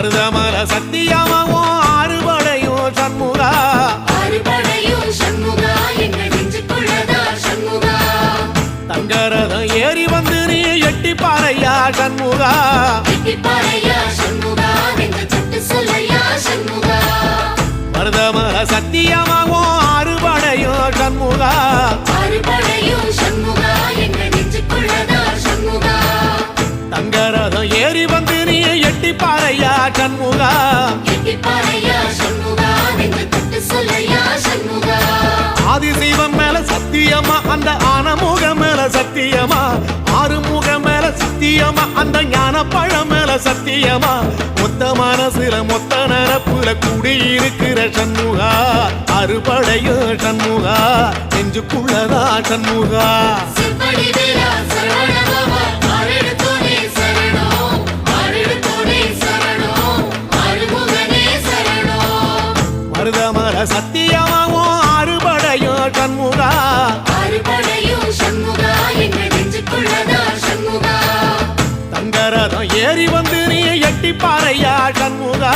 மருதமல சத்தியமாவும் ஆறுபடையும் சண்முகா தங்கரதம் ஏறி வந்து நீ எட்டி பாறையா சண்முகா மருதமல சத்தியமாவும் ஆறுபடையும் சண்முகா தங்கரதம் ஏறி வந்து நீ எட்டி பாறையா சண்முகா ஆதிசைவம் மேல சத்தியமா அந்த ஆனமுகம் மேல சத்தியமா ஆறுமுகம் மேல சத்தியமா அந்த ஞான பழம் மேல சத்தியமா மொத்த மனசுல மொத்த நரப்புல குடியிருக்கிற சண்முகா அறுபடையோ சண்முகா நெஞ்சுக்குள்ளதா சண்முகா மருதமல சத்தியமாவும் ஆறுபடையோ சண்முகா தங்கரதம் ஏறி வந்து நீ எட்டி பாறையா சண்முகா